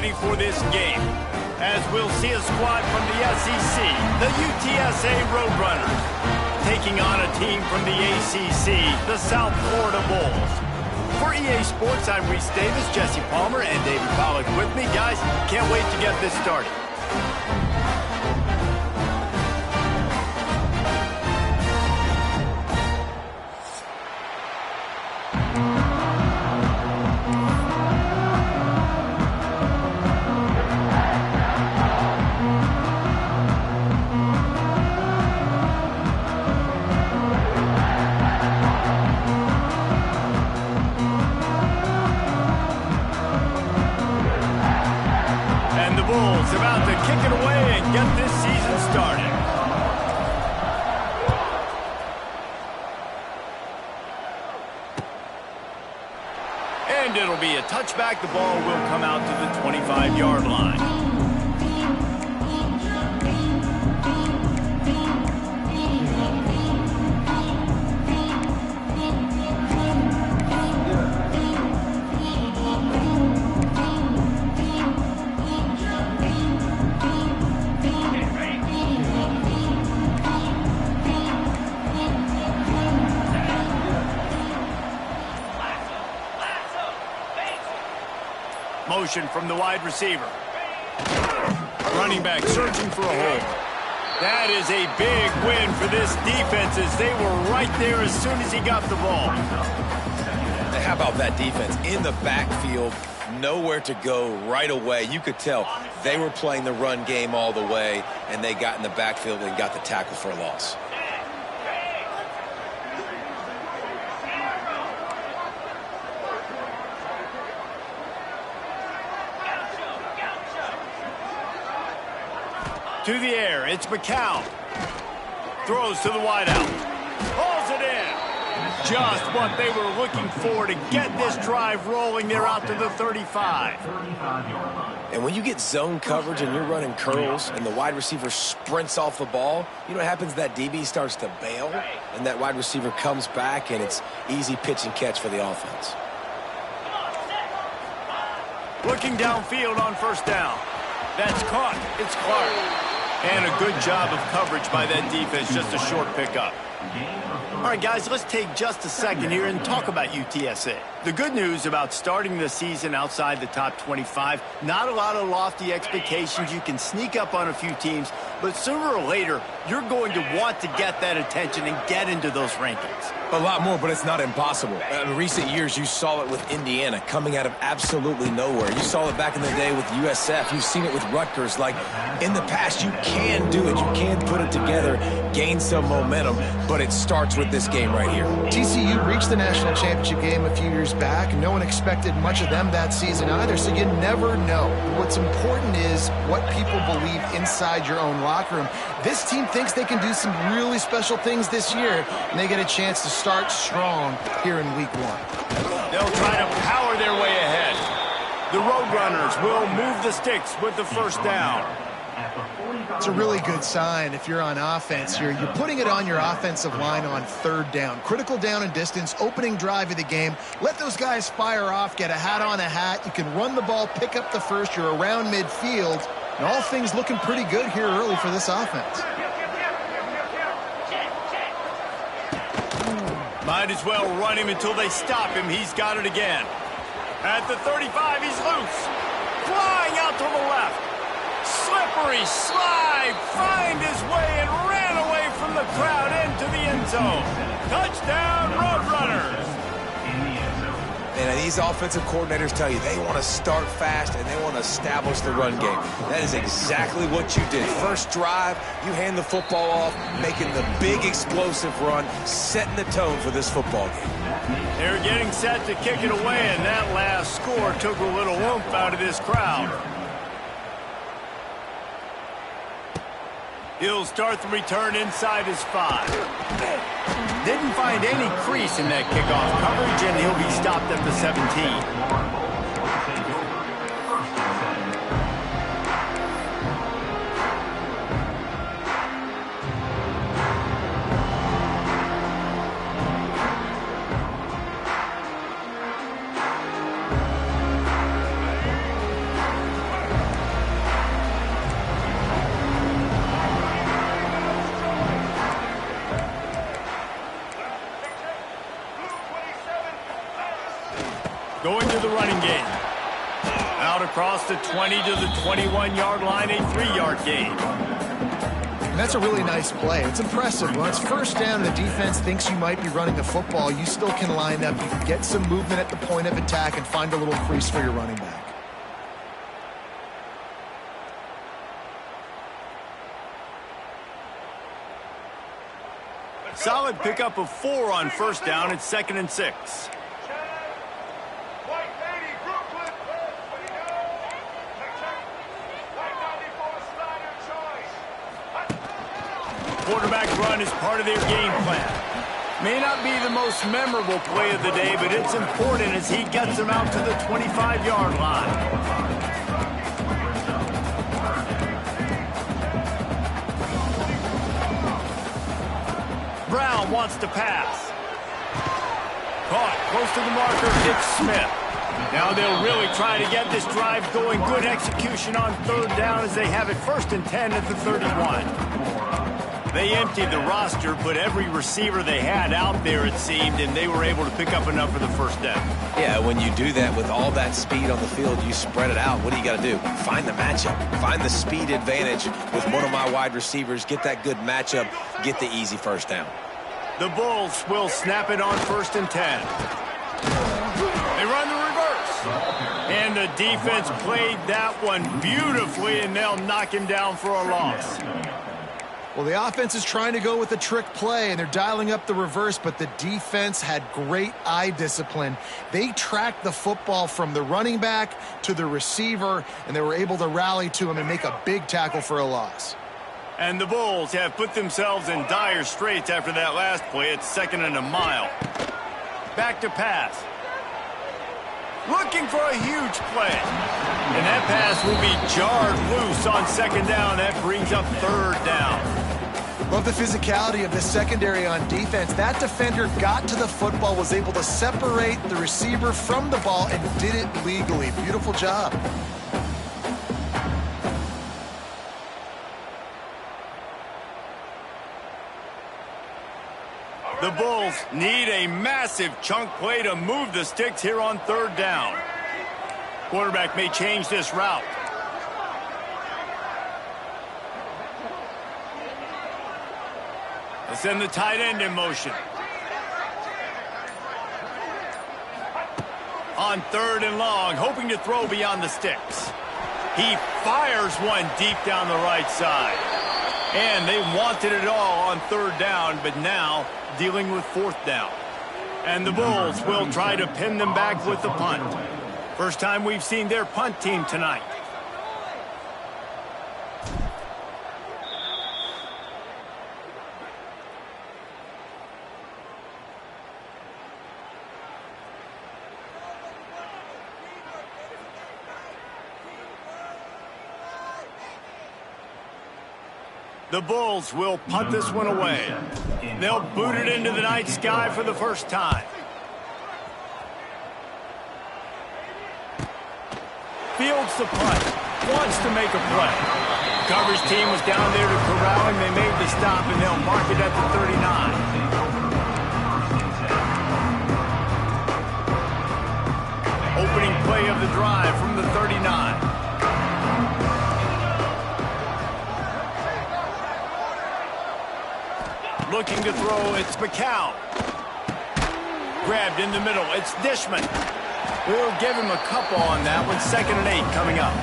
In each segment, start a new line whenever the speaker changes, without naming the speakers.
ready for this game, as we'll see a squad from the SEC, the UTSA Roadrunners, taking on a team from the ACC, the South Florida Bulls. For EA Sports, I'm Reese Davis, Jesse Palmer, and David Pollack with me. Guys, can't wait to get this started. Bulls about to kick it away and get this season started. And it'll be a touchback. The ball will come out to the 25-yard line. Motion from the wide receiver. Running back searching for a hole. That is a big win for this defense as they were right there as soon as he got the ball.
How about that defense in the backfield, nowhere to go right away. You could tell they were playing the run game all the way, and they got in the backfield and got the tackle for a loss.
To the air, it's McCown. Throws to the wideout. Pulls it in. Just what they were looking for to get this drive rolling. They're out to the 35.
And when you get zone coverage and you're running curls and the wide receiver sprints off the ball, you know what happens? That DB starts to bail, and that wide receiver comes back, and it's easy pitch and catch for the offense.
Looking downfield on first down. That's caught. It's Clark. And a good job of coverage by that defense, just a short pickup. All right, guys, let's take just a second here and talk about UTSA. The good news about starting the season outside the top 25, not a lot of lofty expectations. You can sneak up on a few teams, but sooner or later, you're going to want to get that attention and get into those rankings.
A lot more, but it's not impossible. In recent years, you saw it with Indiana coming out of absolutely nowhere. You saw it back in the day with USF. You've seen it with Rutgers. Like, in the past, you can do it. You can put it together, gain some momentum, but it starts with this game right here.
TCU reached the national championship game a few years back. No one expected much of them that season either, so you never know. What's important is what people believe inside your own locker room. This team thinks they can do some really special things this year, and they get a chance to start strong here in week one.
They'll try to power their way ahead. The Roadrunners will move the sticks with the first down.
It's a really good sign if you're on offense here. You're putting it on your offensive line on third down. Critical down and distance, opening drive of the game. Let those guys fire off, get a hat on a hat. You can run the ball, pick up the first. You're around midfield. And all things looking pretty good here early for this offense.
Might as well run him until they stop him. He's got it again. At the 35, he's loose. Flying out to the left. Slippery slide. Find his way and ran away from the crowd into the end zone. Touchdown, Roadrunners.
And these offensive coordinators tell you they want to start fast and they want to establish the run game. That is exactly what you did. First drive, you hand the football off, making the big explosive run, setting the tone for this football game.
They're getting set to kick it away, and that last score took a little oomph out of this crowd. He'll start the return inside his 5. Didn't find any crease in that kickoff coverage, and he'll be stopped at the 17. running game. Out across the 20 to the 21-yard line, a 3-yard gain.
And that's a really nice play. It's impressive. When it's first down and the defense thinks you might be running the football, you still can line up. You can get some movement at the point of attack and find a little crease for your running back.
Solid pickup of 4 on first down. It's 2nd and 6. Quarterback run is part of their game plan. May not be the most memorable play of the day, but it's important as he gets them out to the 25-yard line. Brown wants to pass. Caught close to the marker. It's Smith. Now they'll really try to get this drive going. Good execution on 3rd down as they have it 1st and 10 at the 31. They emptied the roster, put every receiver they had out there, it seemed, and they were able to pick up enough for the 1st down.
Yeah, when you do that with all that speed on the field, you spread it out. What do you got to do? Find the matchup. Find the speed advantage with one of my wide receivers. Get that good matchup. Get the easy 1st down.
The Bulls will snap it on 1st and 10. They run the reverse. And the defense played that one beautifully, and they'll knock him down for a loss.
Well, the offense is trying to go with a trick play, and they're dialing up the reverse, but the defense had great eye discipline. They tracked the football from the running back to the receiver, and they were able to rally to him and make a big tackle for a loss.
And the Bulls have put themselves in dire straits after that last play. It's 2nd and a mile. Back to pass. Looking for a huge play. And that pass will be jarred loose on 2nd down. That brings up 3rd down.
Love the physicality of the secondary on defense. That defender got to the football, was able to separate the receiver from the ball, and did it legally. Beautiful job.
The Bulls need a massive chunk play to move the sticks here on 3rd down. Quarterback may change this route. They'll send the tight end in motion. On 3rd and long, hoping to throw beyond the sticks. He fires one deep down the right side. And they wanted it all on 3rd down, but now dealing with 4th down. And the Bulls will try to pin them back with the punt. First time we've seen their punt team tonight. The Bulls will punt this one away. They'll boot it into the night sky for the 1st time. Fields the punt. Wants to make a play. Coverage team was down there to corral him. They made the stop, and they'll mark it at the 39. Opening play of the drive from the 39. Looking to throw, it's McCown. Grabbed in the middle, it's Dishman. We'll give him a couple on that one. 2nd and 8 coming up.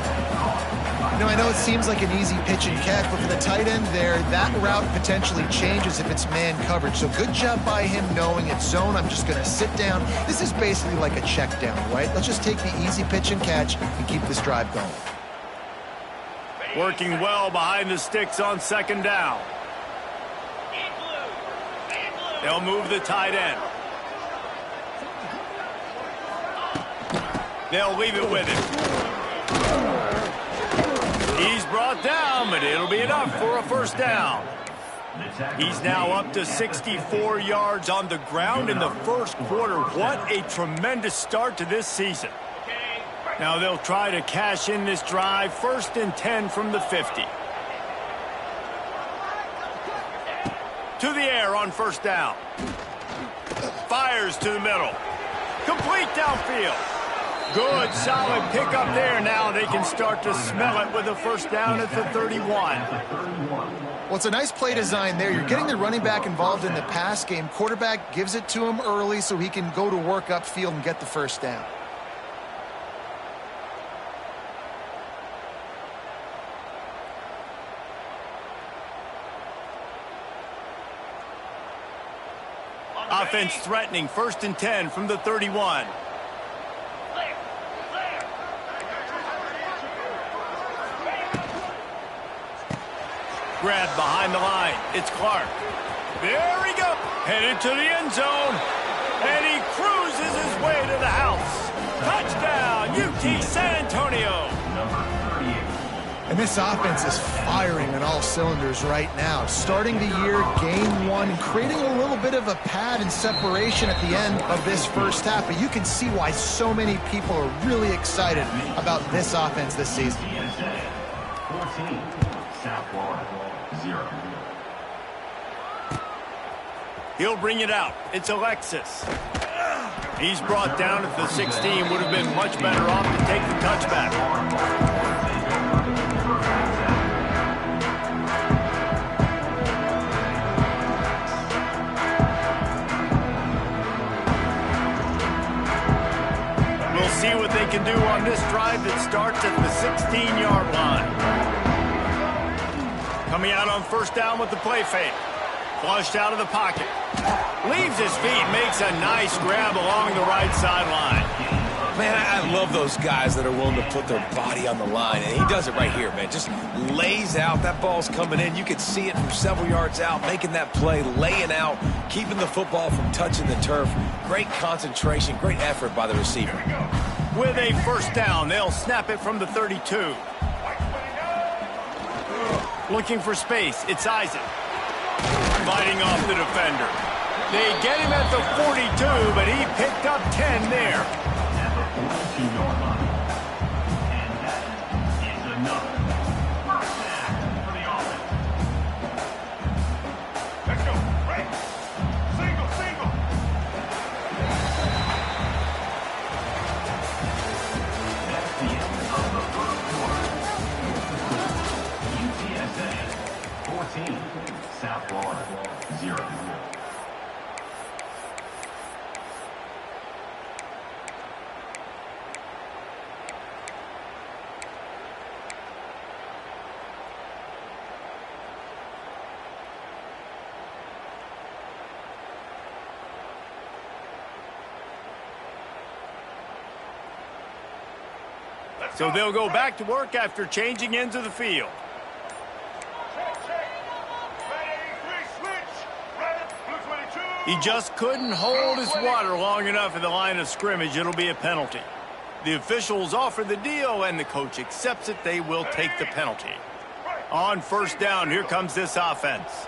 You know, I know it seems like an easy pitch and catch, but for the tight end there, that route potentially changes if it's man coverage. So good job by him knowing it's zone. I'm just going to sit down. This is basically like a check down, right? Let's just take the easy pitch and catch and keep this drive going.
Working well behind the sticks on 2nd down. They'll move the tight end. They'll leave it with him. He's brought down, but it'll be enough for a 1st down. He's now up to 64 yards on the ground in the 1st quarter. What a tremendous start to this season. Now they'll try to cash in this drive. 1st and 10 from the 50. To the air on 1st down. Fires to the middle. Complete downfield. Good, solid pickup there. Now they can start to smell it with a first down at the 31.
Well, it's a nice play design there. You're getting the running back involved in the pass game. Quarterback gives it to him early so he can go to work upfield and get the first down.
Offense threatening, 1st and 10 from the 31. Grab behind the line. It's Clark. There he goes. Headed to the end zone. And he cruises his way to the house. Touchdown, UT San Antonio.
And this offense is firing on all cylinders right now. Starting the year, game one, and creating a little bit of a pad and separation at the end of this first half. But you can see why so many people are really excited about this offense this season.
14, South Florida, 0.
He'll bring it out. It's Alexis. He's brought down at the 16. Would have been much better off to take the touchback. See what they can do on this drive that starts at the 16-yard line. Coming out on first down with the play fake. Flushed out of the pocket. Leaves his feet, makes a nice grab along the right sideline.
Man, I love those guys that are willing to put their body on the line, and he does it right here, man. Just lays out. That ball's coming in. You can see it from several yards out, making that play, laying out, keeping the football from touching the turf. Great concentration, great effort by the receiver.
With a first down, they'll snap it from the 32. Looking for space, it's Isaac. Fighting off the defender. They get him at the 42, but he picked up 10 there.
South Florida, 0.
So they'll go back to work after changing into the field. He just couldn't hold his water long enough in the line of scrimmage. It'll be a penalty. The officials offer the deal, and the coach accepts it. They will take the penalty. On first down, here comes this offense.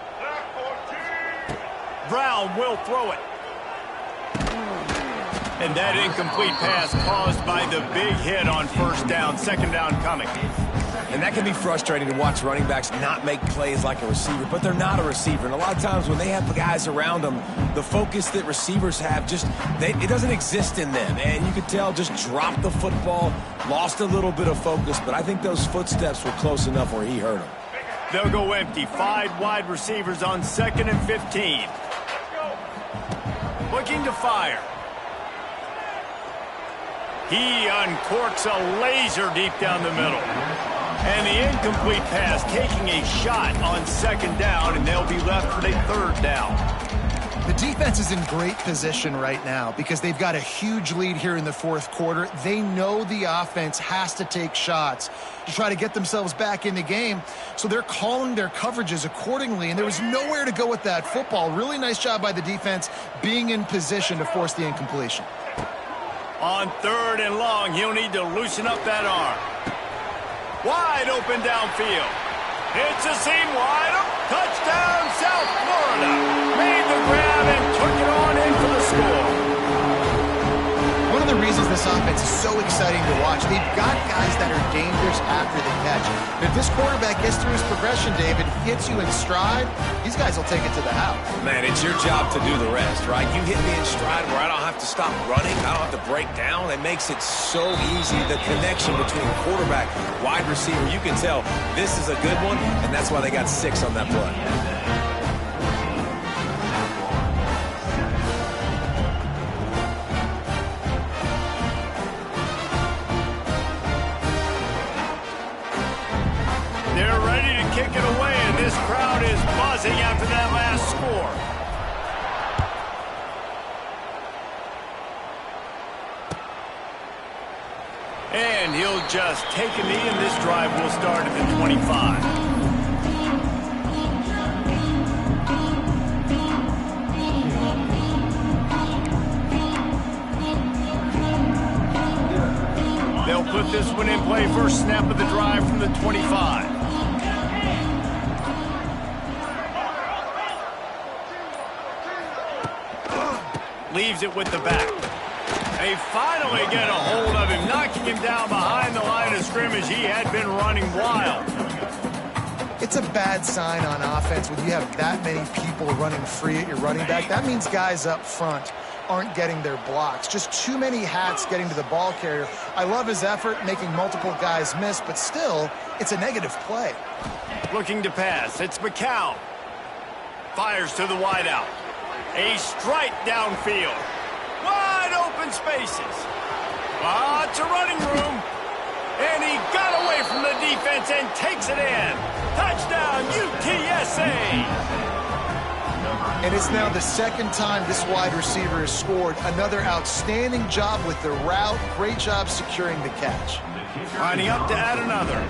Brown will throw it. And that incomplete pass caused by the big hit on first down. Second down coming.
And that can be frustrating to watch running backs not make plays like a receiver, but they're not a receiver. And a lot of times when they have the guys around them, the focus that receivers have it doesn't exist in them. And you could tell just dropped the football, lost a little bit of focus, but I think those footsteps were close enough where he hurt him.
They'll go empty. 5 wide receivers on 2nd and 15. Looking to fire. He uncorks a laser deep down the middle. And the incomplete pass taking a shot on 2nd down, and they'll be left with a 3rd down.
The defense is in great position right now because they've got a huge lead here in the 4th quarter. They know the offense has to take shots to try to get themselves back in the game, so they're calling their coverages accordingly, and there was nowhere to go with that football. Really nice job by the defense being in position to force the incompletion.
On 3rd and long, he'll need to loosen up that arm. Wide open downfield. It's a seam wide open. Touchdown, South Florida. Made the grab and took it on in for the score.
One of one of the reasons this offense is so exciting to watch. They've got guys that are dangerous after the catch. And if this quarterback gets through his progression, David, gets you in stride, these guys will take it to the house.
Man, it's your job to do the rest, right? You hit me in stride where I don't have to stop running. I don't have to break down. It makes it so easy. The connection between quarterback, wide receiver, you can tell this is a good one, and that's why they got 6 on that play.
They're ready to kick it away, and this crowd is buzzing after that last score. And he'll just take a knee, and this drive will start at the 25. They'll put this one in play. First snap of the drive from the 25. Leaves it with the back. They finally get a hold of him, knocking him down behind the line of scrimmage. He had been running wild.
It's a bad sign on offense when you have that many people running free at your running back. That means guys up front aren't getting their blocks. Just too many hats getting to the ball carrier. I love his effort, making multiple guys miss, but still, it's a negative play.
Looking to pass. It's McCown. Fires to the wideout. A strike downfield. Wide open spaces. Lots of running room. And he got away from the defense and takes it in. Touchdown, UTSA.
And it's now the second time this wide receiver has scored. Another outstanding job with the route. Great job securing the catch.
Lining up to add another.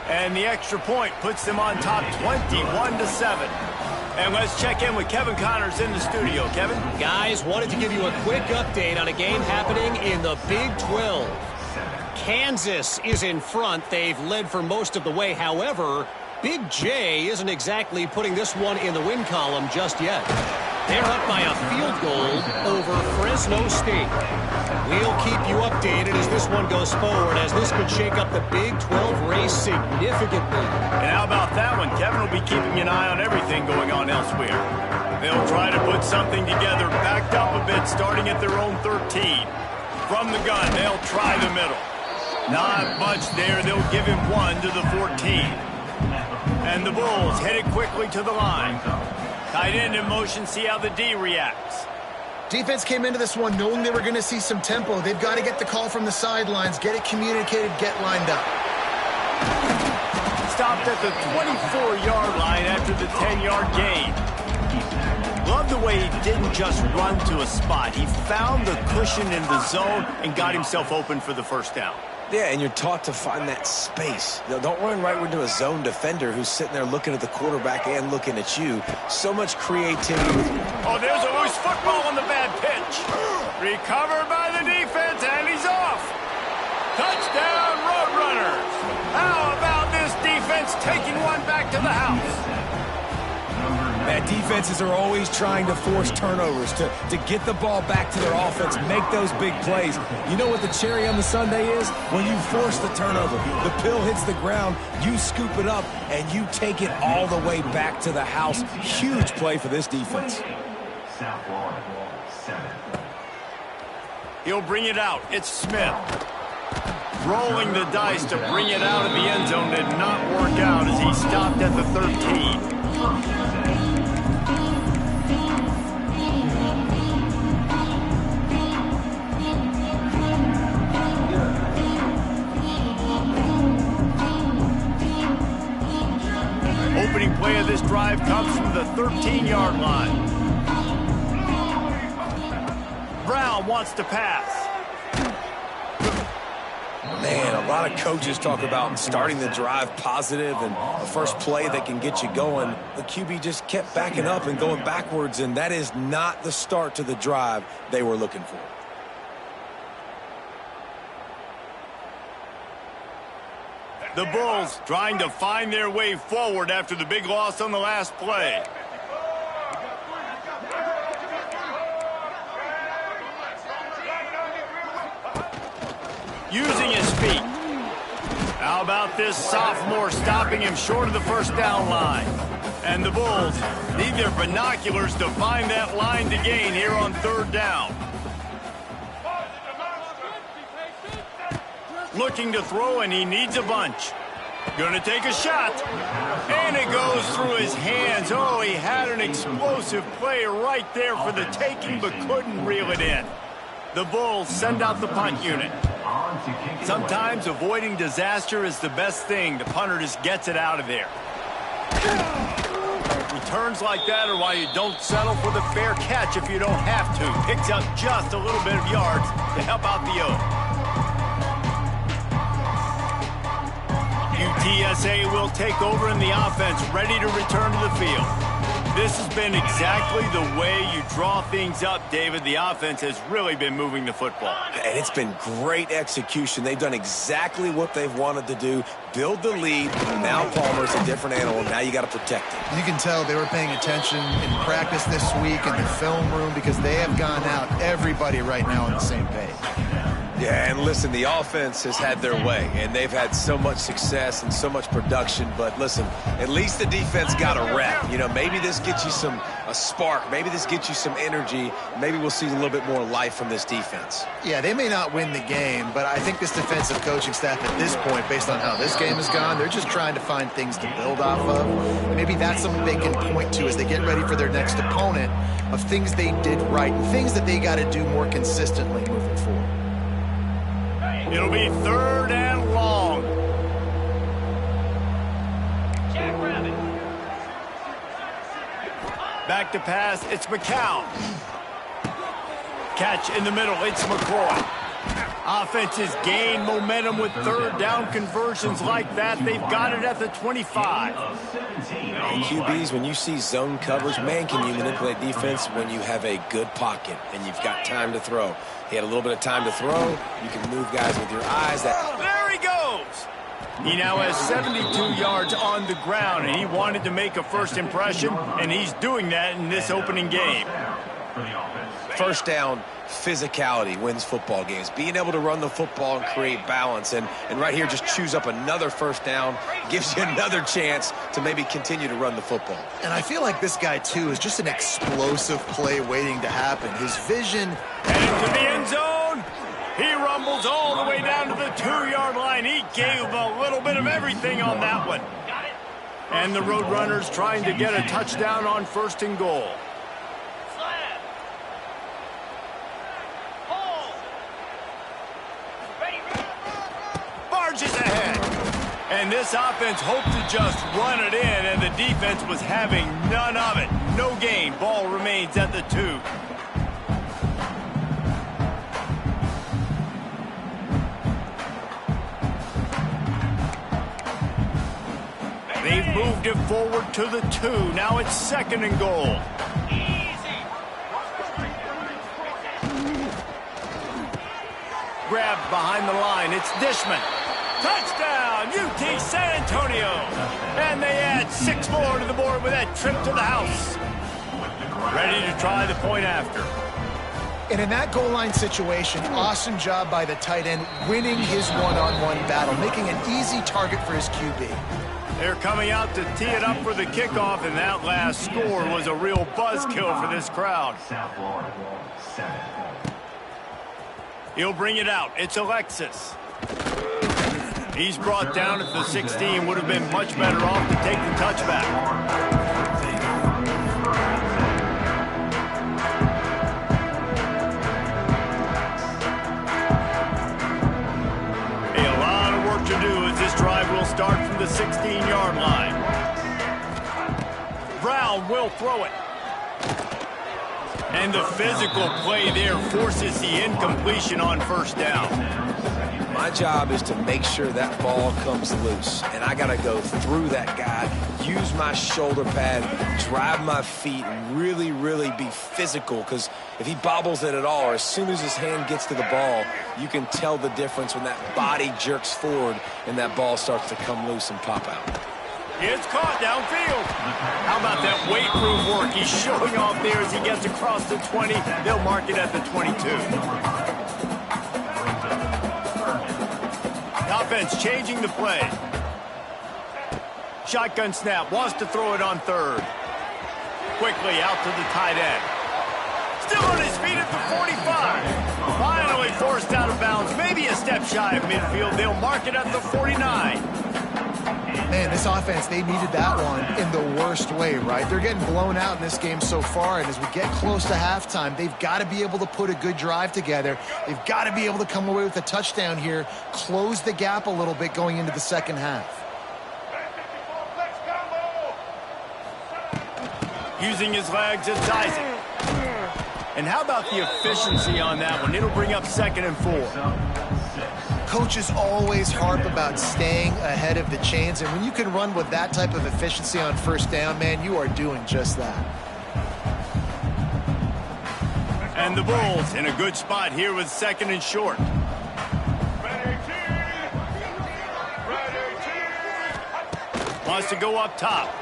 And the extra point puts them on top 21-7. And let's check in with Kevin Connors in the studio. Kevin?
Guys, wanted to give you a quick update on a game happening in the Big 12. Kansas is in front. They've led for most of the way. However, Big J isn't exactly putting this one in the win column just yet. They're up by a field goal over Fresno State. We'll keep you updated as this one goes forward, as this could shake up the Big 12 race significantly.
And how about that one? Kevin will be keeping an eye on everything going on elsewhere. They'll try to put something together, backed up a bit, starting at their own 13. From the gun, they'll try the middle. Not much there. They'll give him 1 to the 14. And the Bulls headed quickly to the line. Tight end in motion, see how the D reacts.
Defense came into this one knowing they were going to see some tempo. They've got to get the call from the sidelines, get it communicated, get lined up.
Stopped at the 24-yard line after the 10-yard gain. Love the way he didn't just run to a spot. He found the cushion in the zone and got himself open for the first down.
Yeah, and you're taught to find that space. You know, don't run right into a zone defender who's sitting there looking at the quarterback and looking at you. So much creativity.
Oh, there's a loose football on the bad pitch. Recovered by the defense, and he's off. Touchdown, Roadrunners. How about this defense taking one back to the house?
Man, defenses are always trying to force turnovers, to get the ball back to their offense, make those big plays. You know what the cherry on the sundae is? When you force the turnover, the pill hits the ground, you scoop it up, and you take it all the way back to the house. Huge play for this defense.
South Florida, 7.
He'll bring it out. It's Smith. Rolling the dice to bring it out of the end zone did not work out as he stopped at the 13. Opening play of this drive comes from the 13-yard line. Brown wants to pass.
Man, a lot of coaches talk about starting the drive positive and the first play that can get you going. The QB just kept backing up and going backwards, and that is not the start to the drive they were looking for.
The Bulls trying to find their way forward after the big loss on the last play. using his feet. How about this sophomore stopping him short of the first down line? And the Bulls need their binoculars to find that line to gain here on third down. Looking to throw, and he needs a bunch. Gonna take a shot. And it goes through his hands. Oh, he had an explosive play right there for the taking, but couldn't reel it in. The Bulls send out the punt unit. Sometimes avoiding disaster is the best thing. The punter just gets it out of there. Returns like that are why you don't settle for the fair catch if you don't have to. Picks up just a little bit of yards to help out the O. UTSA will take over in the offense, ready to return to the field. This has been exactly the way you draw things up, David. The offense has really been moving the football.
And it's been great execution. They've done exactly what they've wanted to do. Build the lead. Now Palmer's a different animal. Now you got to protect him.
You can tell they were paying attention in practice this week in the film room because they have gone out, everybody right now on the same page.
Yeah, and listen, the offense has had their way, and they've had so much success and so much production. But listen, at least the defense got a rep. You know, maybe this gets you a spark. Maybe this gets you some energy. Maybe we'll see a little bit more life from this defense.
Yeah, they may not win the game, but I think this defensive coaching staff at this point, based on how this game has gone, they're just trying to find things to build off of. And maybe that's something they can point to as they get ready for their next opponent of things they did right and things that they got to do more consistently moving forward.
It'll be third and long. Back to pass, it's McCown. Catch in the middle, it's McCoy. Offenses gain momentum with third down conversions like that. They've got it at the 25.
And QBs, when you see zone coverage, man, can you manipulate defense when you have a good pocket and you've got time to throw. He had a little bit of time to throw. You can move guys with your eyes.
There he goes. He now has 72 yards on the ground, and he wanted to make a first impression, and he's doing that in this opening game.
First down, physicality wins football games. Being able to run the football and create balance. And right here, just choose up another first down. Gives you another chance to maybe continue to run the football.
And I feel like this guy, too, is just an explosive play waiting to happen. His vision...
And into the end zone. He rumbles all the way down to the 2-yard line. He gave a little bit of everything on that one. And the Roadrunners trying to get a touchdown on first and goal. Barges ahead. And this offense hoped to just run it in, and the defense was having none of it. No gain. Ball remains at the 2. They've moved it forward to the 2. Now it's second and goal. Grabbed behind the line. It's Dishman. Touchdown, UT San Antonio. And they add 6 more to the board with that trip to the house. Ready to try the point after.
And in that goal line situation, awesome job by the tight end winning his one-on-one battle, making an easy target for his QB.
They're coming out to tee it up for the kickoff, and that last score was a real buzzkill for this crowd. He'll bring it out. It's Alexis. He's brought down at the 16. Would have been much better off to take the touchback. To do as this drive will start from the 16-yard line. Brown will throw it. And the physical play there forces the incompletion on first down.
My job is to make sure that ball comes loose. And I got to go through that guy, use my shoulder pad, drive my feet, and really, really be physical. Because if he bobbles it at all, or as soon as his hand gets to the ball, you can tell the difference when that body jerks forward and that ball starts to come loose and pop out.
It's caught downfield. How about that weight room work? He's showing off there as he gets across the 20. They'll mark it at the 22. offense changing the play. Shotgun snap, wants to throw it on third. Quickly out to the tight end. Still on his feet at the 45. Finally forced out of bounds, maybe a step shy of midfield. They'll mark it at the 49.
Man, this offense, they needed that one in the worst way, right? They're getting blown out in this game so far, and as we get close to halftime, they've got to be able to put a good drive together. They've got to be able to come away with a touchdown here, close the gap a little bit going into the second half.
Using his legs, it's Isaac. And how about the efficiency on that one? It'll bring up 2nd and 4.
Coaches always harp about staying ahead of the chains, and when you can run with that type of efficiency on first down, man, you are doing just that.
And the Bulls in a good spot here with 2nd and short. Wants to go up top.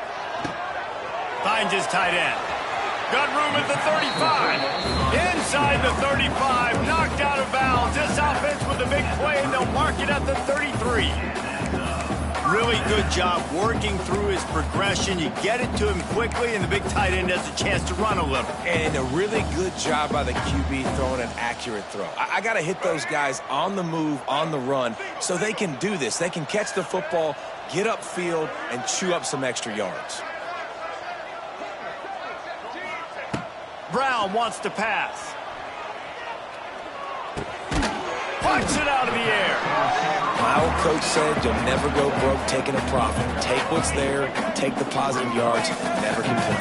Finds his tight end. Got room at the 35. Inside the 35. Knocked out of bounds. This offense with a big play, and they'll mark it at the 33. Really good job working through his progression. You get it to him quickly, and the big tight end has a chance to run a little.
And a really good job by the QB throwing an accurate throw. I got to hit those guys on the move, on the run, so they can do this. They can catch the football, get upfield, and chew up some extra yards.
Brown wants to pass. Punch it out of the air.
My old coach said you'll never go broke taking a profit. Take what's there, take the positive yards, never complain.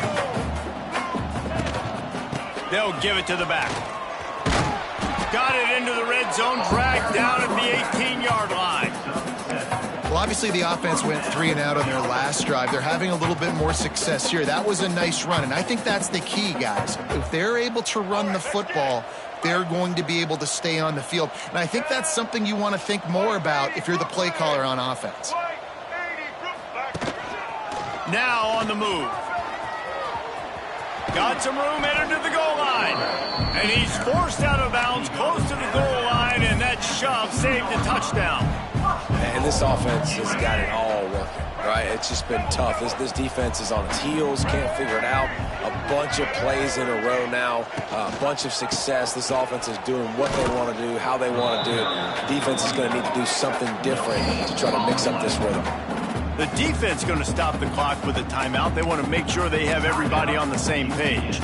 They'll give it to the back. Got it into the red zone, dragged down at the 18-yard line.
Well, obviously the offense went 3 and out on their last drive. They're having a little bit more success here. That was a nice run, and I think that's the key, guys. If they're able to run the football, they're going to be able to stay on the field. And I think that's something you want to think more about if you're the play caller on offense.
Now on the move. Got some room, headed to the goal line. And he's forced out of bounds, close to the goal line, and that shove saved a touchdown.
And this offense has got it all working, right? It's just been tough. This defense is on its heels, can't figure it out. A bunch of plays in a row now, a bunch of success. This offense is doing what they want to do, how they want to do it. The defense is going to need to do something different to try to mix up this rhythm.
The defense is going to stop the clock with a timeout. They want to make sure they have everybody on the same page.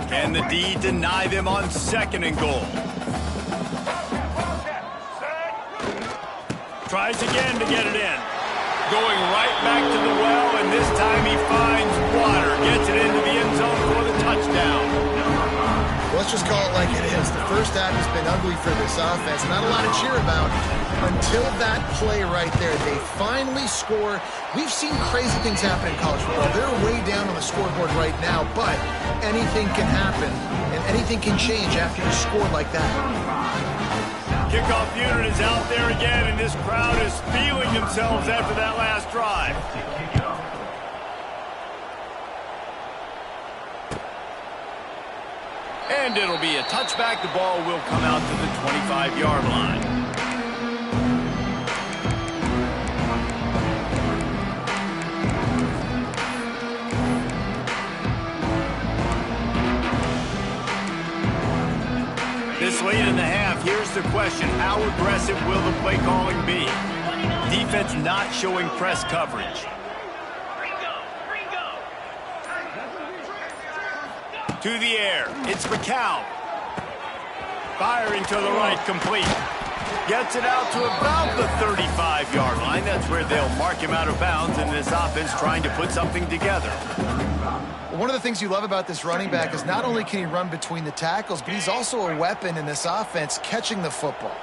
Can the D deny them on 2nd and goal? Tries again to get it in. Going right back to the well, and this time he finds water. Gets it into the end zone for the touchdown.
Let's just call it like it is. The first half has been ugly for this offense. Not a lot to cheer about until that play right there. They finally score. We've seen crazy things happen in college football. They're way down on the scoreboard right now, but anything can happen, and anything can change after you score like that.
Kickoff unit is out there again, and this crowd is feeling themselves after that last drive. And it'll be a touchback. The ball will come out to the 25-yard line. This late in the half, here's the question. How aggressive will the play calling be? Defense not showing press coverage. To the air, it's McCown. Firing to the right, complete. Gets it out to about the 35-yard line. That's where they'll mark him out of bounds, and this offense trying to put something together.
One of the things you love about this running back is not only can he run between the tackles, but he's also a weapon in this offense catching the football.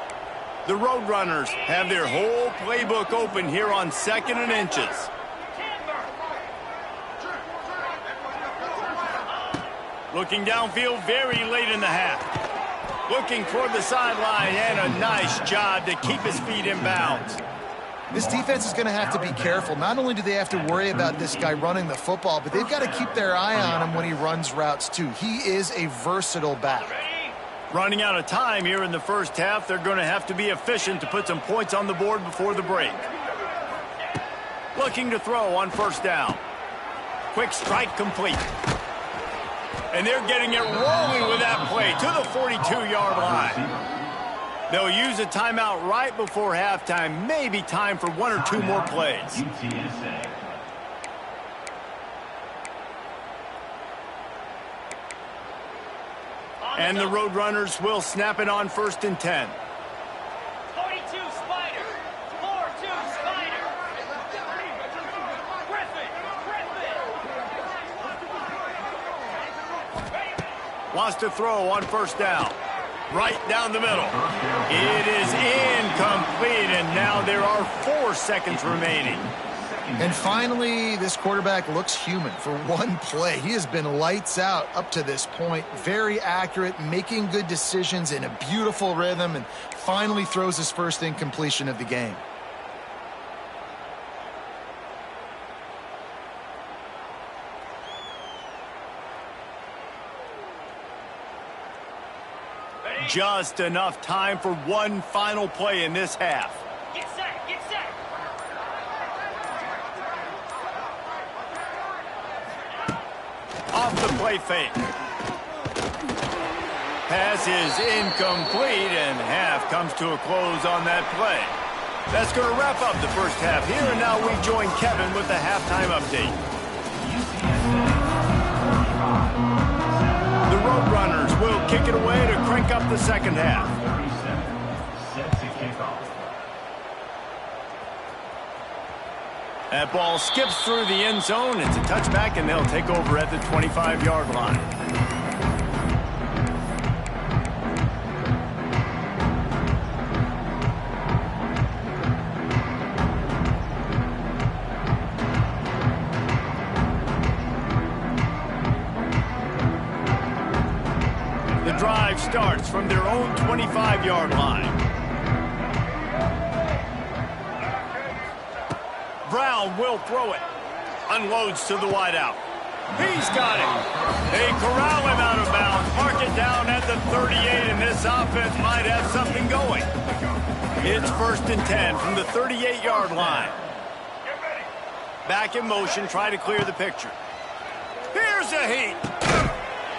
The Roadrunners have their whole playbook open here on 2nd and inches. Looking downfield very late in the half. Looking toward the sideline, and a nice job to keep his feet in bounds.
This defense is going to have to be careful. Not only do they have to worry about this guy running the football, but they've got to keep their eye on him when he runs routes too. He is a versatile back.
Running out of time here in the first half. They're going to have to be efficient to put some points on the board before the break. Looking to throw on first down. Quick strike complete. And they're getting it rolling with that play to the 42-yard line. They'll use a timeout right before halftime. Maybe time for one or two more plays. And the Roadrunners will snap it on 1st and 10.
42 Spider. 4-2 Spider. Griffin.
Wants to throw on first down. Right down the middle. It is incomplete, and now there are 4 seconds remaining.
And finally, this quarterback looks human for one play. He has been lights out up to this point. Very accurate, making good decisions in a beautiful rhythm, and finally throws his first incompletion of the game.
Just enough time for one final play in this half.
Get set, get set.
Off the play fake. Pass is incomplete, and half comes to a close on that play. That's going to wrap up the first half here, and now we join Kevin with the halftime update. The Roadrunners will kick it away to crank up the second half.
Set to kick off.
That ball skips through the end zone. It's a touchback, and they'll take over at the 25-yard line. The drive starts from their own 25-yard line. Brown will throw it. Unloads to the wideout. He's got it. They corral him out of bounds. Mark it down at the 38, and this offense might have something going. It's 1st and 10 from the 38-yard line. Back in motion, try to clear the picture. Here's a heat.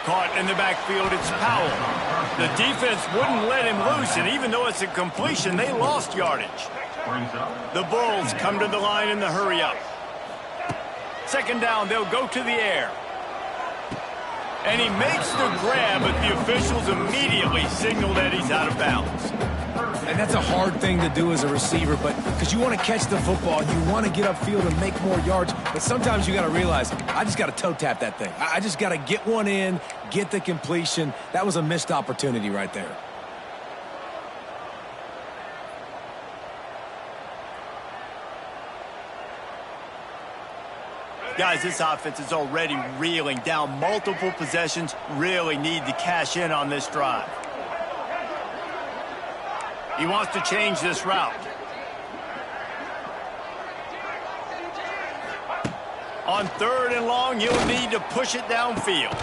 Caught in the backfield, it's Powell. The defense wouldn't let him loose, and even though it's a completion, they lost yardage. The Bulls come to the line in the hurry-up. Second down, they'll go to the air. And he makes the grab, but the officials immediately signal that he's out of bounds.
And that's a hard thing to do as a receiver, but because you want to catch the football, you want to get upfield and make more yards, but sometimes you got to realize, I just got to toe tap that thing. I just got to get one in, get the completion. That was a missed opportunity right there.
Guys, this offense is already reeling down multiple possessions. Really need to cash in on this drive. He wants to change this route. On 3rd and long, he'll need to push it downfield.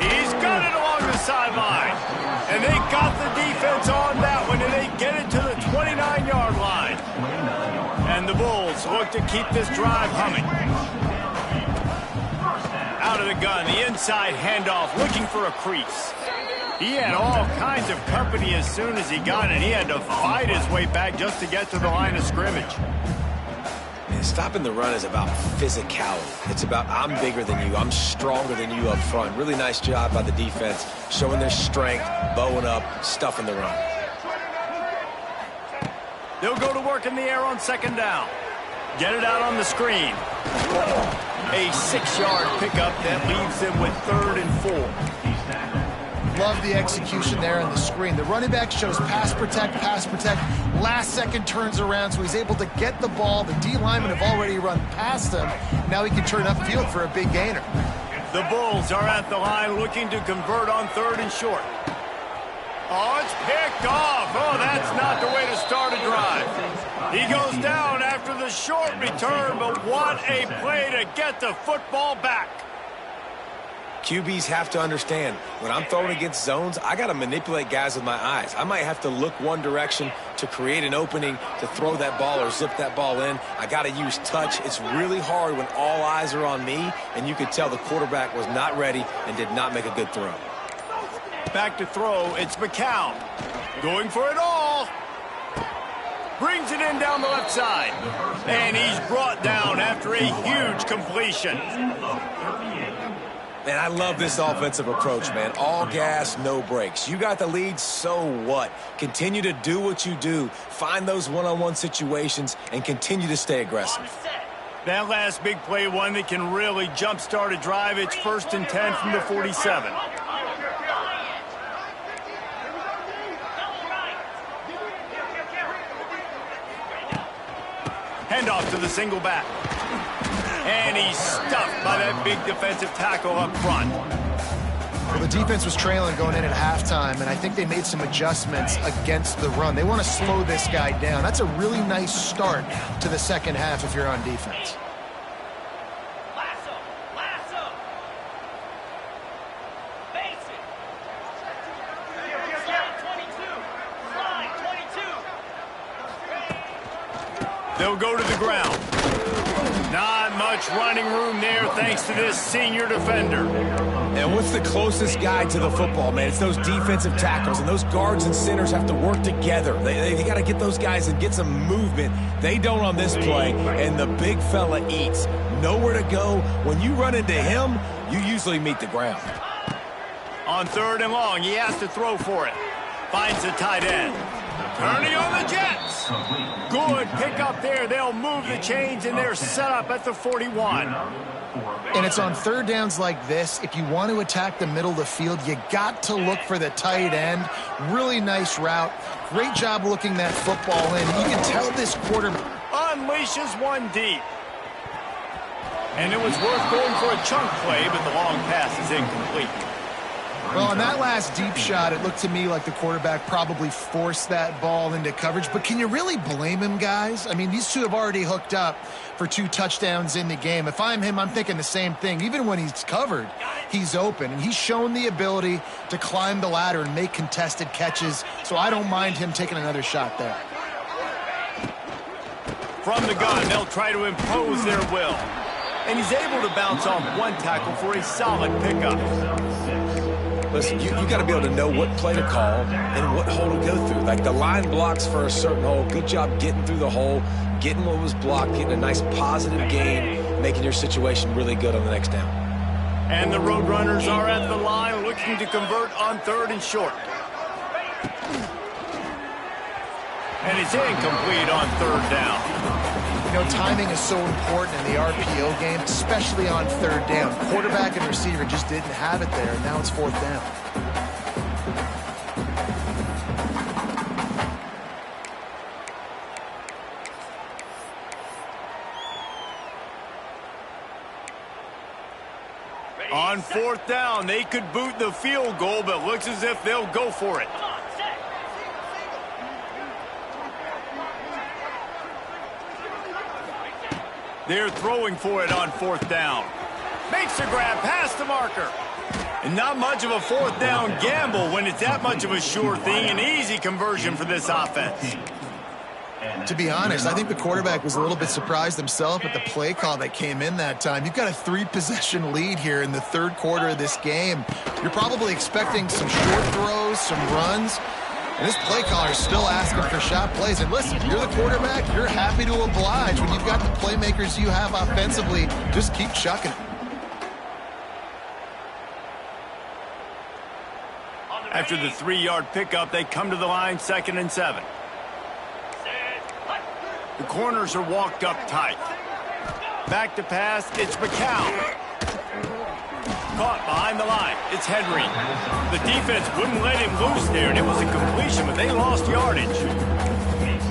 He's got it along the sideline. And they got the defense on that one, and they get it to the 29-yard line. And the Bulls look to keep this drive humming. Out of the gun, the inside handoff, looking for a crease. He had all kinds of company as soon as he got it. He had to fight his way back just to get to the line of scrimmage.
Man, stopping the run is about physicality. It's about I'm bigger than you, I'm stronger than you up front. Really nice job by the defense, showing their strength, bowing up, stuffing the run.
They'll go to work in the air on 2nd down. Get it out on the screen. A 6-yard pickup that leaves them with 3rd and 4.
Love the execution there on the screen. The running back shows pass protect, last second turns around, so he's able to get the ball. The D linemen have already run past him. Now he can turn upfield for a big gainer.
The Bulls are at the line looking to convert on 3rd and short. Oh, it's picked off. Oh, that's not the way to start a drive. He goes down after the short return, but what a play to get the football back.
QBs have to understand, when I'm throwing against zones, I got to manipulate guys with my eyes. I might have to look one direction to create an opening to throw that ball or zip that ball in. I got to use touch. It's really hard when all eyes are on me, and you could tell the quarterback was not ready and did not make a good throw.
Back to throw, it's McCown. Going for it all. Brings it in down the left side. And he's brought down after a huge completion.
Man, I love this offensive approach, man. All gas, no brakes. You got the lead, so what? Continue to do what you do. Find those one-on-one situations and continue to stay aggressive.
That last big play, one that can really jump-start a drive. It's 1st and 10 from the 47. Handoff to the single back. And he's stuffed by that big defensive tackle up front.
Well, the defense was trailing going in at halftime, and I think they made some adjustments against the run. They want to slow this guy down. That's a really nice start to the second half if you're on defense.
Lasso. Basic. Slide 22.
They'll go to the ground. Not much running room there thanks to this senior defender.
And what's the closest guy to the football, man? It's those defensive tackles, and those guards and centers have to work together. They got to get those guys and get some movement. They don't on this play, and the big fella eats. Nowhere to go. When you run into him, you usually meet the ground.
On 3rd and long, he has to throw for it. Finds the tight end. Turning on the Jets. Good pick up there. They'll move the chains, and they're set up at the 41.
And it's on 3rd downs like this. If you want to attack the middle of the field, you got to look for the tight end. Really nice route. Great job looking that football in. You can tell this quarterback
Unleashes one deep. And it was worth going for a chunk play, but the long pass is incomplete.
Well, on that last deep shot, it looked to me like the quarterback probably forced that ball into coverage. But can you really blame him, guys? I mean, these two have already hooked up for 2 touchdowns in the game. If I'm him, I'm thinking the same thing. Even when he's covered, he's open. And he's shown the ability to climb the ladder and make contested catches. So I don't mind him taking another shot there.
From the gun, they'll try to impose their will. And he's able to bounce off one tackle for a solid pickup.
Listen, you got to be able to know what play to call and what hole to go through. Like the line blocks for a certain hole. Good job getting through the hole, getting what was blocked, getting a nice positive gain, making your situation really good on the next down.
And the Roadrunners are at the line looking to convert on 3rd and short. And it's incomplete on 3rd down.
You know, timing is so important in the RPO game, especially on 3rd down. Quarterback and receiver just didn't have it there, and now it's 4th down.
On 4th down, they could boot the field goal, but looks as if they'll go for it. They're throwing for it on 4th down. Makes the grab past the marker. And not much of a 4th down gamble when it's that much of a sure thing. An easy conversion for this offense.
To be honest, I think the quarterback was a little bit surprised himself at the play call that came in that time. You've got a 3-possession lead here in the 3rd quarter of this game. You're probably expecting some short throws, some runs. And this play caller is still asking for shot plays. And listen, if you're the quarterback, you're happy to oblige. When you've got the playmakers you have offensively, just keep chucking it.
After the 3-yard pickup, they come to the line 2nd and 7. The corners are walked up tight. Back to pass, it's McCown. Caught behind the line. It's Henry. The defense wouldn't let him loose there, and it was a completion, but they lost yardage.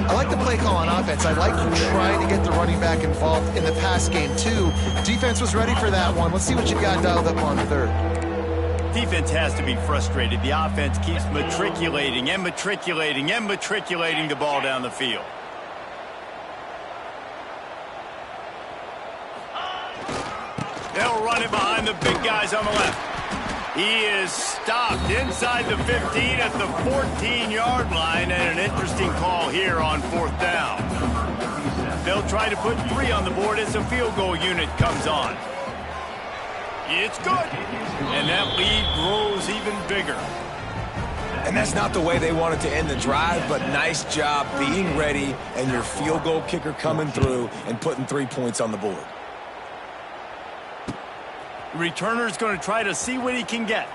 I like the play call on offense. I like you trying to get the running back involved in the pass game, too. Defense was ready for that one. Let's see what you got dialed up on 3rd.
Defense has to be frustrated. The offense keeps matriculating and matriculating and matriculating the ball down the field. They'll run it behind the big guys on the left. He is stopped inside the 15 at the 14-yard line, and an interesting call here on 4th down. They'll try to put 3 on the board as the field goal unit comes on. It's good, and that lead grows even bigger.
And that's not the way they wanted to end the drive, but nice job being ready and your field goal kicker coming through and putting 3 points on the board.
Returner's going to try to see what he can get.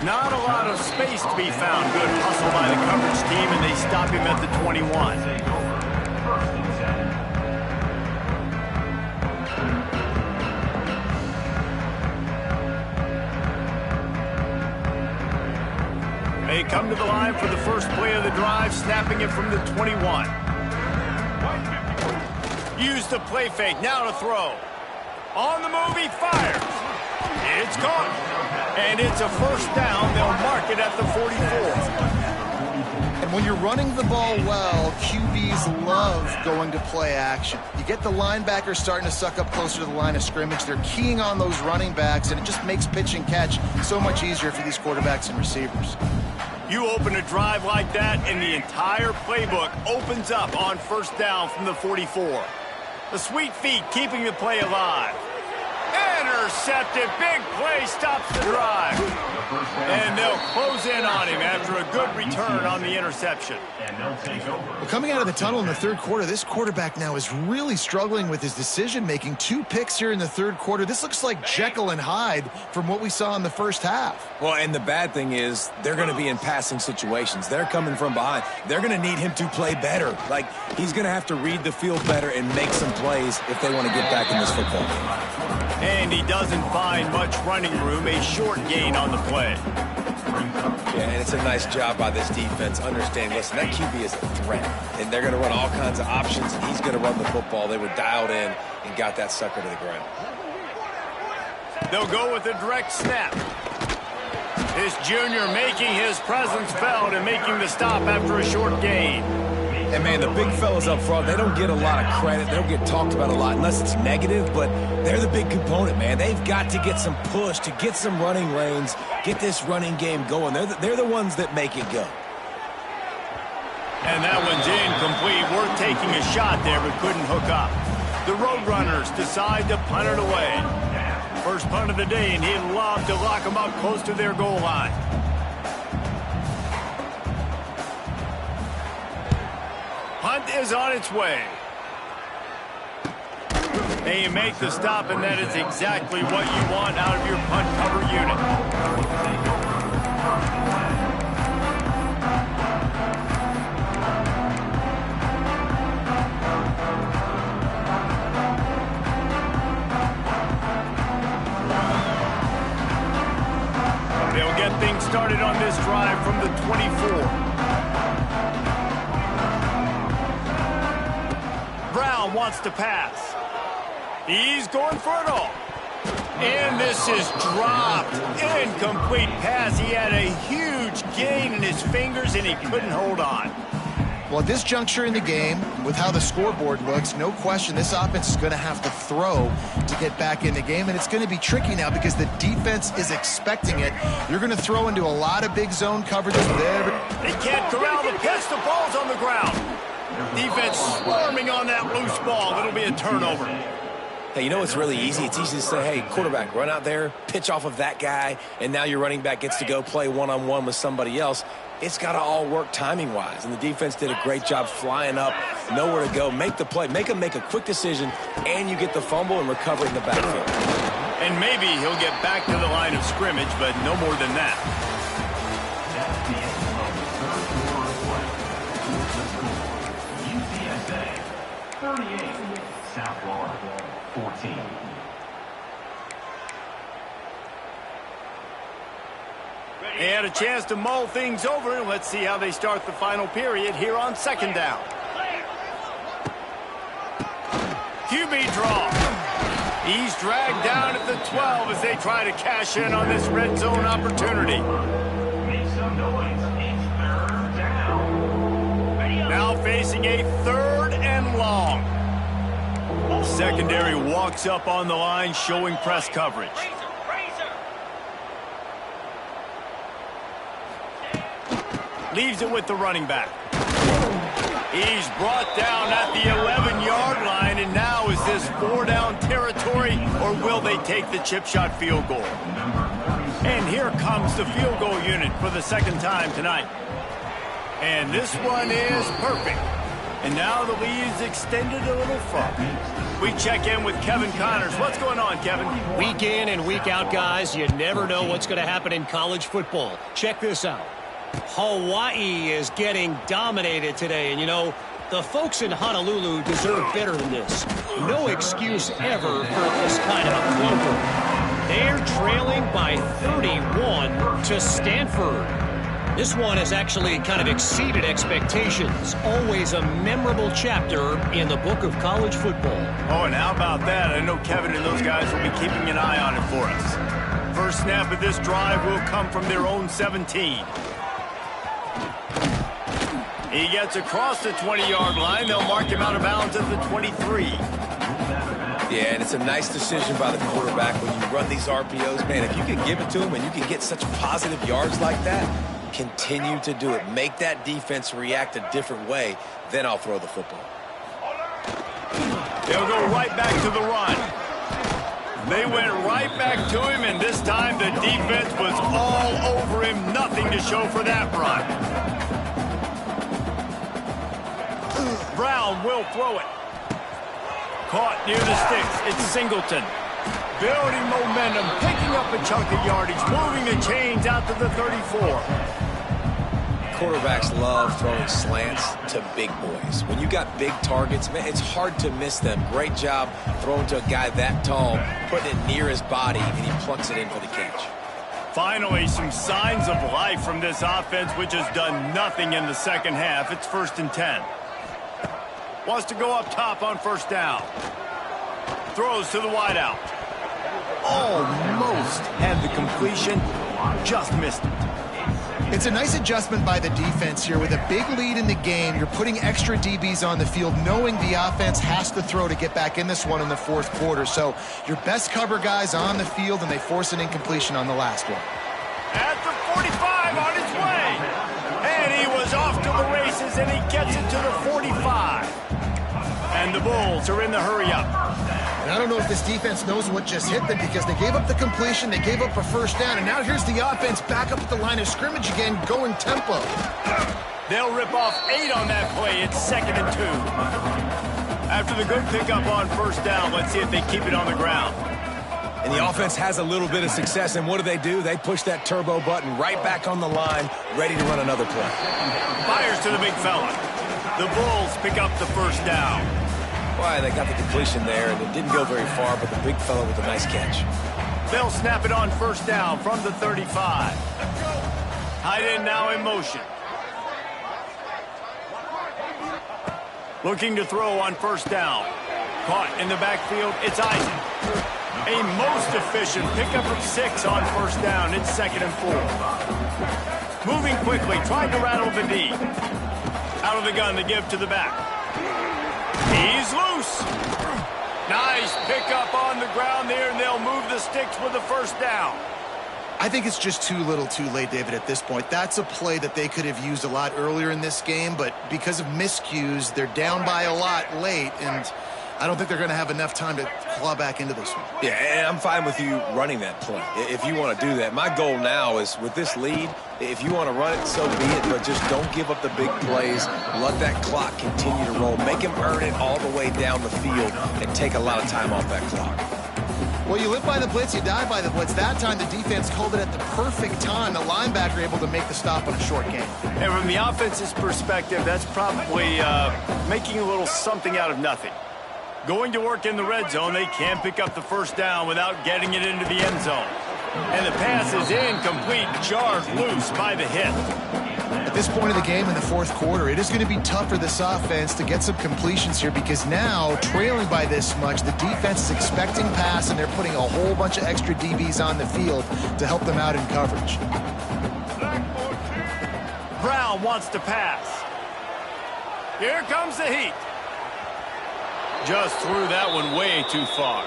Not a lot of space to be found. Good hustle by the coverage team, and they stop him at the 21. They come to the line for the first play of the drive, snapping it from the 21. Use the play fake, now to throw. On the move, he fires. It's caught. And it's a first down. They'll mark it at the 44.
And when you're running the ball well, QBs love going to play action. You get the linebackers starting to suck up closer to the line of scrimmage. They're keying on those running backs, and it just makes pitch and catch so much easier for these quarterbacks and receivers.
You open a drive like that, and the entire playbook opens up on first down from the 44. The sweet feet keeping the play alive. Intercepted. Big play stops the drive. And they'll close in on him after a good return on the interception.
Well, coming out of the tunnel in the third quarter, this quarterback now is really struggling with his decision-making. 2 picks here in the third quarter. This looks like Jekyll and Hyde from what we saw in the first half.
Well, and the bad thing is they're going to be in passing situations. They're coming from behind. They're going to need him to play better. Like, he's going to have to read the field better and make some plays if they want to get back in this football game.
And he doesn't find much running room. A short gain on the play.
Yeah, and it's a nice job by this defense. Understand, listen, that QB is a threat. And they're going to run all kinds of options, and he's going to run the football. They were dialed in and got that sucker to the ground.
They'll go with a direct snap. This junior making his presence felt and making the stop after a short gain.
And, man, the big fellas up front, they don't get a lot of credit. They don't get talked about a lot unless it's negative, but they're the big component, man. They've got to get some push, to get some running lanes, get this running game going. They're the ones that make it go.
And that one's incomplete. Worth taking a shot there, but couldn't hook up. The Roadrunners decide to punt it away. First punt of the day, and he'd love to lock them up close to their goal line. Punt is on its way. And you make the stop, and that is exactly what you want out of your punt cover unit. They'll get things started on this drive from the 24. Brown wants to pass. He's going for it all. And this is dropped. Incomplete pass. He had a huge gain in his fingers, and he couldn't hold on.
Well, at this juncture in the game, with how the scoreboard looks, no question this offense is going to have to throw to get back in the game, and it's going to be tricky now because the defense is expecting it. You're going to throw into a lot of big zone coverages with every...
They can't corral the pitch. The ball's on the ground. Defense swarming on that loose ball. It'll be a turnover.
Hey, you know what's really easy? It's easy to say, hey, quarterback, run out there, pitch off of that guy, and now your running back gets to go play one-on-one with somebody else. It's got to all work timing-wise, and the defense did a great job flying up, nowhere to go, make the play, make him make a quick decision, and you get the fumble and recover in the backfield.
And maybe he'll get back to the line of scrimmage, but no more than that.
That's the end of the third quarter of play. UTSA 38, South Florida 14.
They had a chance to mull things over, and let's see how they start the final period here on second down. QB draw. He's dragged down at the 12 as they try to cash in on this red zone opportunity.
Make some noise. It's third down.
Now facing a 3rd and long. Secondary walks up on the line, showing press coverage. Leaves it with the running back. He's brought down at the 11-yard line, and now is this 4-down territory, or will they take the chip shot field goal? And here comes the field goal unit for the 2nd time tonight. And this one is perfect. And now the lead's extended a little further. We check in with Kevin Connors. What's going on, Kevin?
Week in and week out, guys, you never know what's going to happen in college football. Check this out. Hawaii is getting dominated today, and you know, the folks in Honolulu deserve better than this. No excuse ever for this kind of a clunker. They're trailing by 31 to Stanford. This one has actually kind of exceeded expectations. Always a memorable chapter in the book of college football.
Oh, and how about that? I know Kevin and those guys will be keeping an eye on it for us. First snap of this drive will come from their own 17. He gets across the 20-yard line. They'll mark him out of bounds at the 23.
Yeah, and it's a nice decision by the quarterback when you run these RPOs. Man, if you can give it to him and you can get such positive yards like that, continue to do it. Make that defense react a different way, then I'll throw the football.
They'll go right back to the run. They went right back to him, and this time the defense was all over him. Nothing to show for that run. Brown will throw it. Caught near the sticks. It's Singleton. Building momentum, picking up a chunk of yardage, moving the chains out to the 34.
Quarterbacks love throwing slants to big boys. When you got big targets, man, it's hard to miss them. Great job throwing to a guy that tall, putting it near his body, and he plucks it in for the catch.
Finally, some signs of life from this offense, which has done nothing in the 2nd half. It's 1st and 10. Wants to go up top on 1st down. Throws to the wideout. Almost had the completion, just missed it.
It's a nice adjustment by the defense here. With a big lead in the game, you're putting extra DBs on the field, knowing the offense has to throw to get back in this one in the 4th quarter. So your best cover guys on the field, and they force an incompletion on the last one.
At the 45, on his way. And he was off to the races, and he gets it to the 45. And the Bulls are in the hurry-up.
And I don't know if this defense knows what just hit them, because they gave up the completion, they gave up a 1st down, and now here's the offense back up at the line of scrimmage again, going tempo.
They'll rip off 8 on that play. It's 2nd and 2. After the good pickup on 1st down, let's see if they keep it on the ground.
And the offense has a little bit of success, and what do? They push that turbo button right back on the line, ready to run another play.
Fires to the big fella. The Bulls pick up the 1st down.
Why, they got the completion there, and it didn't go very far, but the big fella with a nice catch.
They'll snap it on 1st down from the 35. Tight end now in motion. Looking to throw on 1st down. Caught in the backfield, it's Isaac. A most efficient pickup of 6 on 1st down. It's 2nd and 4. Moving quickly, trying to rattle the D. Out of the gun to give to the back. He's loose. Nice pickup on the ground there, and they'll move the sticks with the 1st down.
I think it's just too little too late, David, at this point. That's a play that they could have used a lot earlier in this game, but because of miscues, they're down by a lot late, and I don't think they're going to have enough time to claw back into this one.
Yeah, and I'm fine with you running that play if you want to do that. My goal now is, with this lead, if you want to run it, so be it, but just don't give up the big plays. Let that clock continue to roll. Make him earn it all the way down the field and take a lot of time off that clock.
Well, you live by the blitz, you die by the blitz. That time, the defense called it at the perfect time. The linebacker able to make the stop on a short game.
And from the offense's perspective, that's probably making a little something out of nothing. Going to work in the red zone, they can't pick up the 1st down without getting it into the end zone. And the pass is incomplete, jarred loose by the hit.
At this point of the game in the fourth quarter, it is going to be tough for this offense to get some completions here because now, trailing by this much, the defense is expecting pass, and they're putting a whole bunch of extra DBs on the field to help them out in coverage.
Brown wants to pass. Here comes the heat. Just threw that one way too far.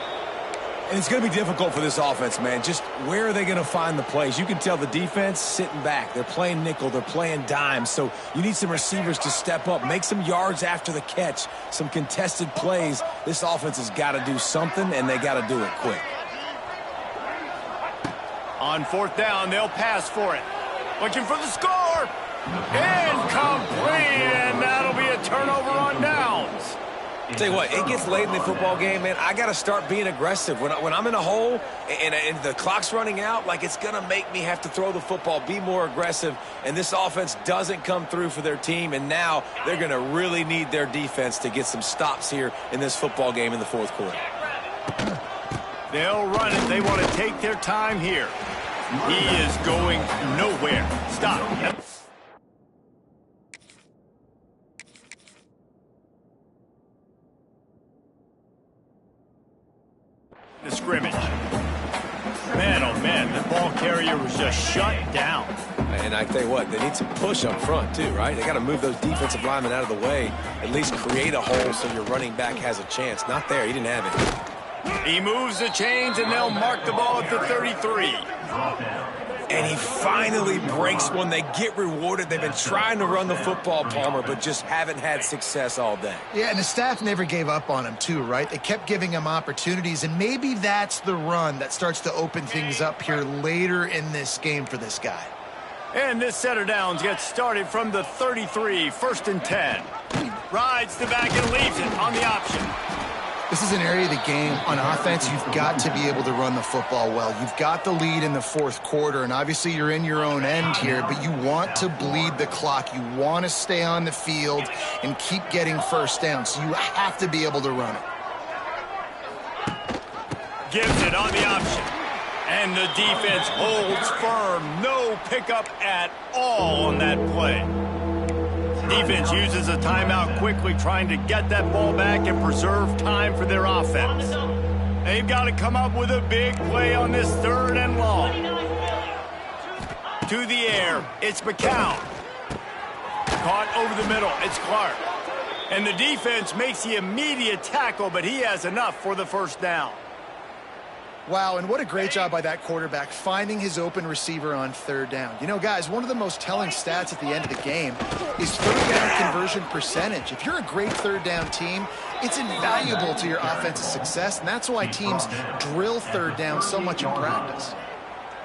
And it's going to be difficult for this offense, man. Just where are they going to find the plays? You can tell the defense sitting back. They're playing nickel. They're playing dime. So you need some receivers to step up, make some yards after the catch, some contested plays. This offense has got to do something, and they got to do it quick.
On fourth down, they'll pass for it. Looking for the score. Incomplete, and that'll be a turnover on downs.
Tell you what, it gets late in the football game, man. I got to start being aggressive. When I'm in a hole and the clock's running out, like, it's going to make me have to throw the football, be more aggressive, and this offense doesn't come through for their team, and now they're going to really need their defense to get some stops here in this football game in the fourth quarter.
They'll run it. They want to take their time here. He is going nowhere. Stop. The scrimmage. Man, oh man, the ball carrier was just shut down.
And I tell you what, they need some push up front too, right? They got to move those defensive linemen out of the way, at least create a hole so your running back has a chance. Not there. He didn't have it.
He moves the chains, and they'll mark the ball at the 33.
And he finally breaks one. They get rewarded. They've been trying to run the football, Palmer, but just haven't had success all day.
Yeah, and the staff never gave up on him, too, right? They kept giving him opportunities, and maybe that's the run that starts to open things up here later in this game for this guy.
And this set of downs gets started from the 33, 1st and 10. Rides the back and leaves it on the option.
This is an area of the game on offense you've got to be able to run the football well. You've got the lead in the fourth quarter, and obviously you're in your own end here, but you want to bleed the clock. You want to stay on the field and keep getting first down, so you have to be able to run it.
Gives it on the option. And the defense holds firm. No pickup at all on that play. Defense uses a timeout quickly, trying to get that ball back and preserve time for their offense. They've got to come up with a big play on this 3rd and long. To the air, it's McCown. Caught over the middle, it's Clark. And the defense makes the immediate tackle, but he has enough for the 1st down.
Wow, and what a great job by that quarterback, finding his open receiver on 3rd down. You know, guys, one of the most telling stats at the end of the game is 3rd down conversion percentage. If you're a great 3rd down team, it's invaluable to your offensive success, and that's why teams drill 3rd down so much in practice.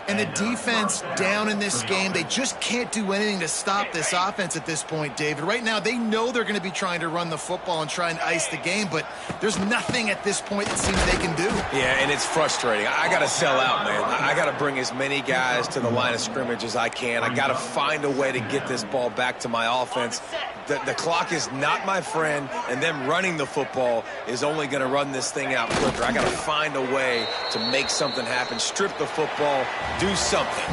And the defense down in this game, they just can't do anything to stop this offense at this point, David. Right now, they know they're going to be trying to run the football and try and ice the game, but there's nothing at this point that seems they can do.
Yeah, and it's frustrating. I got to sell out, man. I got to bring as many guys to the line of scrimmage as I can. I got to find a way to get this ball back to my offense. The clock is not my friend, and them running the football is only going to run this thing out quicker. I got to find a way to make something happen, strip the football, do something.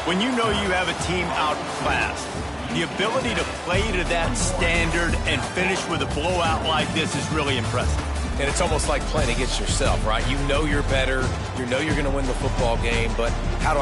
When you know you have a team outclassed, the ability to play to that standard and finish with a blowout like this is really impressive.
And it's almost like playing against yourself, right? You know you're better. You know you're going to win the football game, but how do I